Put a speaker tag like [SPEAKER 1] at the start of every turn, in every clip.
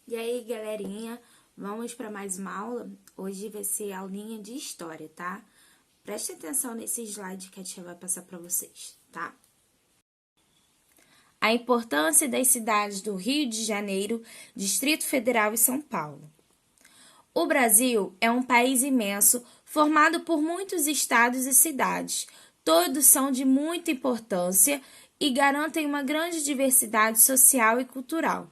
[SPEAKER 1] E aí, galerinha, vamos para mais uma aula? Hoje vai ser a aulinha de história, tá? Preste atenção nesse slide que a tia vai passar para vocês, tá? A importância das cidades do Rio de Janeiro, Distrito Federal e São Paulo. O Brasil é um país imenso, formado por muitos estados e cidades. Todos são de muita importância e garantem uma grande diversidade social e cultural.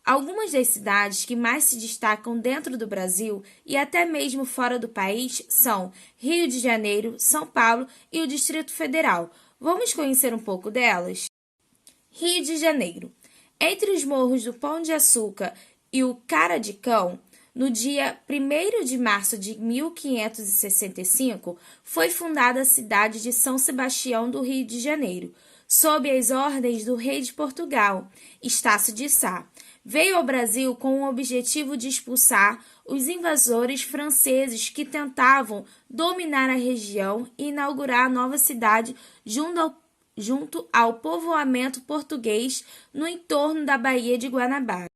[SPEAKER 1] Algumas das cidades que mais se destacam dentro do Brasil e até mesmo fora do país são Rio de Janeiro, São Paulo e o Distrito Federal. Vamos conhecer um pouco delas? Rio de Janeiro. Entre os morros do Pão de Açúcar e o Cara de Cão, no dia 1º de março de 1565, foi fundada a cidade de São Sebastião do Rio de Janeiro, sob as ordens do rei de Portugal, Estácio de Sá. Veio ao Brasil com o objetivo de expulsar os invasores franceses que tentavam dominar a região e inaugurar a nova cidade junto ao povoamento português no entorno da Baía de Guanabara.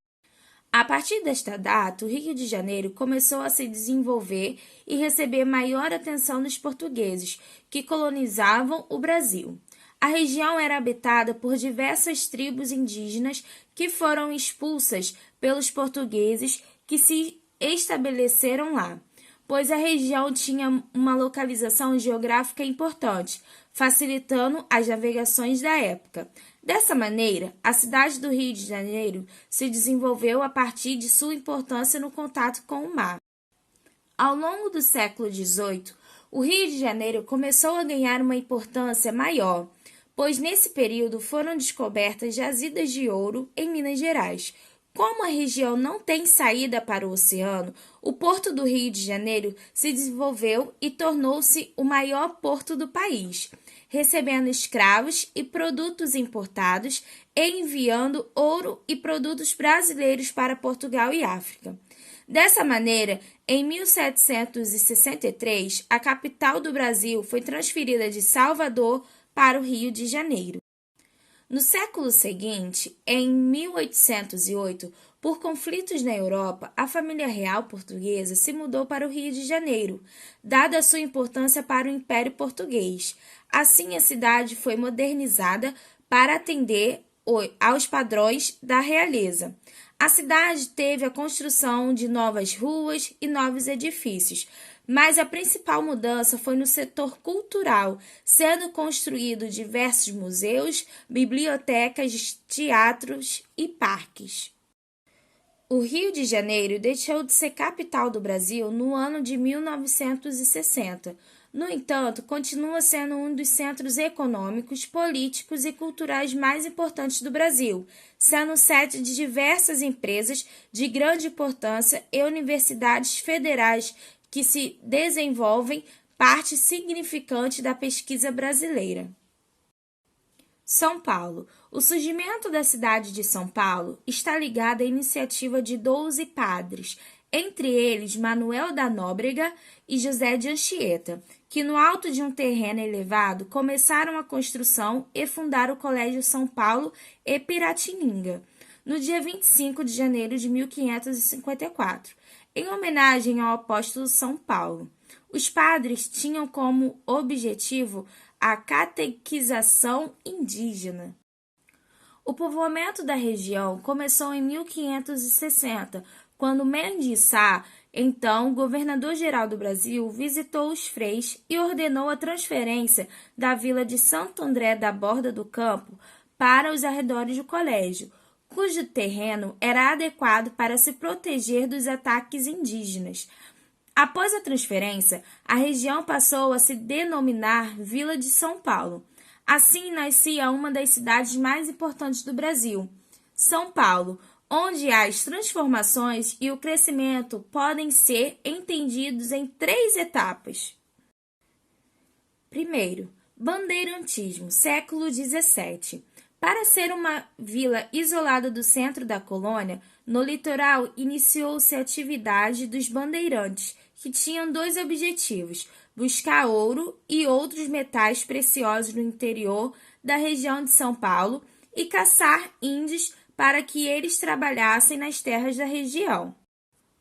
[SPEAKER 1] A partir desta data, o Rio de Janeiro começou a se desenvolver e receber maior atenção dos portugueses, que colonizavam o Brasil. A região era habitada por diversas tribos indígenas que foram expulsas pelos portugueses que se estabeleceram lá, pois a região tinha uma localização geográfica importante, facilitando as navegações da época. Dessa maneira, a cidade do Rio de Janeiro se desenvolveu a partir de sua importância no contato com o mar. Ao longo do século XVIII, o Rio de Janeiro começou a ganhar uma importância maior, pois nesse período foram descobertas jazidas de ouro em Minas Gerais. Como a região não tem saída para o oceano, o Porto do Rio de Janeiro se desenvolveu e tornou-se o maior porto do país, recebendo escravos e produtos importados e enviando ouro e produtos brasileiros para Portugal e África. Dessa maneira, em 1763, a capital do Brasil foi transferida de Salvador para o Rio de Janeiro. No século seguinte, em 1808, por conflitos na Europa, a família real portuguesa se mudou para o Rio de Janeiro, dada a sua importância para o Império Português. Assim, a cidade foi modernizada para atender aos padrões da realeza. A cidade teve a construção de novas ruas e novos edifícios, mas a principal mudança foi no setor cultural, sendo construído diversos museus, bibliotecas, teatros e parques. O Rio de Janeiro deixou de ser capital do Brasil no ano de 1960. No entanto, continua sendo um dos centros econômicos, políticos e culturais mais importantes do Brasil, sendo sede de diversas empresas de grande importância e universidades federais que se desenvolvem parte significante da pesquisa brasileira. São Paulo. O surgimento da cidade de São Paulo está ligado à iniciativa de 12 padres, entre eles Manuel da Nóbrega e José de Anchieta, que no alto de um terreno elevado começaram a construção e fundaram o Colégio São Paulo e Piratininga, no dia 25 de janeiro de 1554, em homenagem ao apóstolo São Paulo. Os padres tinham como objetivo a catequização indígena. O povoamento da região começou em 1560, quando Mendes Sá, então governador-geral do Brasil, visitou os freis e ordenou a transferência da vila de Santo André da Borda do Campo para os arredores do colégio, cujo terreno era adequado para se proteger dos ataques indígenas. Após a transferência, a região passou a se denominar Vila de São Paulo. Assim nascia uma das cidades mais importantes do Brasil, São Paulo, onde as transformações e o crescimento podem ser entendidos em 3 etapas. Primeiro, bandeirantismo, século XVII. Para ser uma vila isolada do centro da colônia, no litoral iniciou-se a atividade dos bandeirantes, que tinham 2 objetivos: buscar ouro e outros metais preciosos no interior da região de São Paulo e caçar índios para que eles trabalhassem nas terras da região.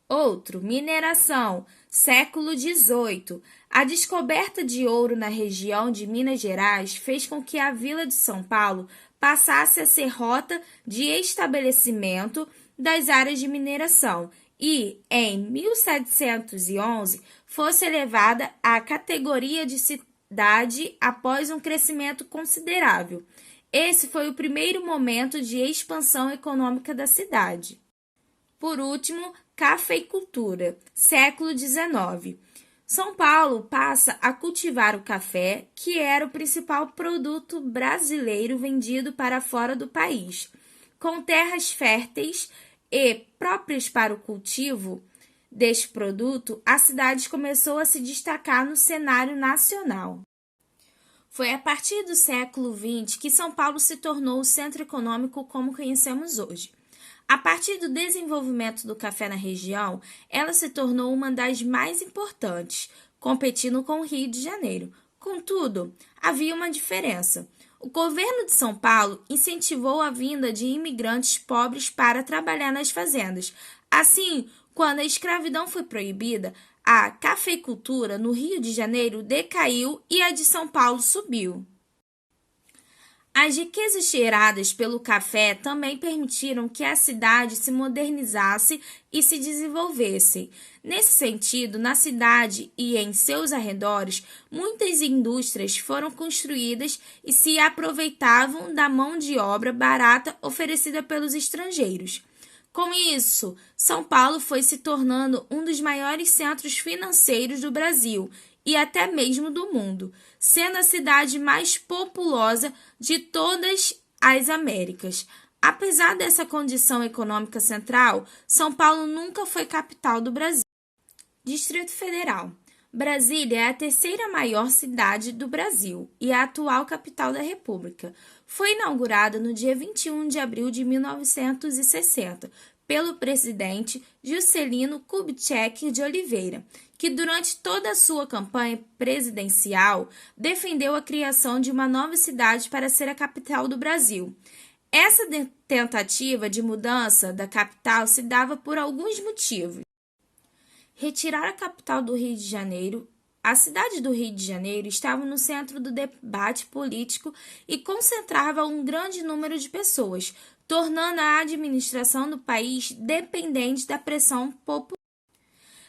[SPEAKER 1] Outro, mineração, século XVIII. A descoberta de ouro na região de Minas Gerais fez com que a vila de São Paulo passasse a ser rota de estabelecimento das áreas de mineração e, em 1711, fosse elevada à categoria de cidade após um crescimento considerável. Esse foi o primeiro momento de expansão econômica da cidade. Por último, cafeicultura, século XIX. São Paulo passa a cultivar o café, que era o principal produto brasileiro vendido para fora do país. Com terras férteis e próprias para o cultivo deste produto, a cidade começou a se destacar no cenário nacional. Foi a partir do século XX que São Paulo se tornou o centro econômico como conhecemos hoje. A partir do desenvolvimento do café na região, ela se tornou uma das mais importantes, competindo com o Rio de Janeiro. Contudo, havia uma diferença. O governo de São Paulo incentivou a vinda de imigrantes pobres para trabalhar nas fazendas. Assim, quando a escravidão foi proibida, a cafeicultura no Rio de Janeiro decaiu e a de São Paulo subiu. As riquezas geradas pelo café também permitiram que a cidade se modernizasse e se desenvolvesse. Nesse sentido, na cidade e em seus arredores, muitas indústrias foram construídas e se aproveitavam da mão de obra barata oferecida pelos estrangeiros. Com isso, São Paulo foi se tornando um dos maiores centros financeiros do Brasil e até mesmo do mundo, sendo a cidade mais populosa de todas as Américas. Apesar dessa condição econômica central, São Paulo nunca foi capital do Brasil. Distrito Federal. Brasília é a terceira maior cidade do Brasil e a atual capital da República. Foi inaugurada no dia 21 de abril de 1960 pelo presidente Juscelino Kubitschek de Oliveira, que durante toda a sua campanha presidencial defendeu a criação de uma nova cidade para ser a capital do Brasil. Essa tentativa de mudança da capital se dava por alguns motivos. Retirar a capital do Rio de Janeiro. A cidade do Rio de Janeiro estava no centro do debate político e concentrava um grande número de pessoas, tornando a administração do país dependente da pressão popular.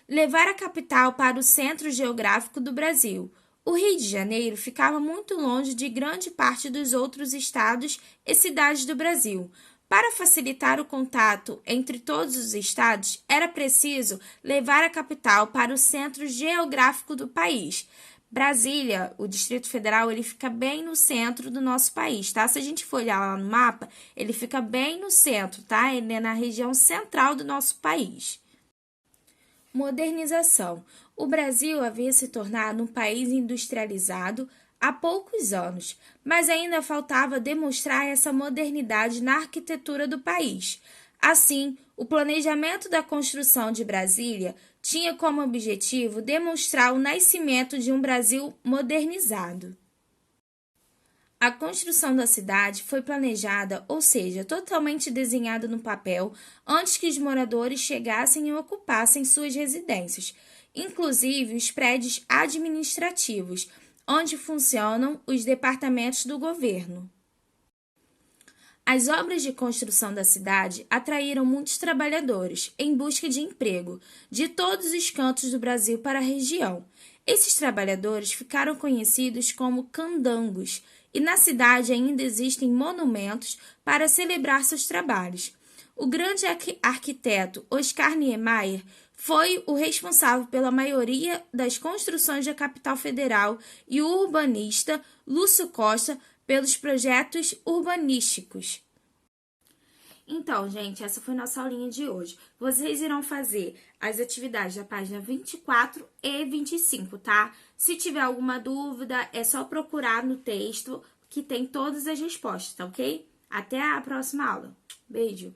[SPEAKER 1] Levar a capital para o centro geográfico do Brasil. O Rio de Janeiro ficava muito longe de grande parte dos outros estados e cidades do Brasil. Para facilitar o contato entre todos os estados, era preciso levar a capital para o centro geográfico do país. Brasília, o Distrito Federal, ele fica bem no centro do nosso país, tá? Se a gente for olhar lá no mapa, ele fica bem no centro, tá? Ele é na região central do nosso país. Modernização. O Brasil havia se tornado um país industrializado há poucos anos, mas ainda faltava demonstrar essa modernidade na arquitetura do país. Assim, o planejamento da construção de Brasília tinha como objetivo demonstrar o nascimento de um Brasil modernizado. A construção da cidade foi planejada, ou seja, totalmente desenhada no papel, antes que os moradores chegassem e ocupassem suas residências, inclusive os prédios administrativos, onde funcionam os departamentos do governo. As obras de construção da cidade atraíram muitos trabalhadores em busca de emprego de todos os cantos do Brasil para a região. Esses trabalhadores ficaram conhecidos como candangos e na cidade ainda existem monumentos para celebrar seus trabalhos. O grande arquiteto Oscar Niemeyer foi o responsável pela maioria das construções da capital federal e o urbanista Lúcio Costa pelos projetos urbanísticos. Então, gente, essa foi nossa aulinha de hoje. Vocês irão fazer as atividades da página 24 e 25, tá? Se tiver alguma dúvida, é só procurar no texto que tem todas as respostas, tá ok? Até a próxima aula. Beijo!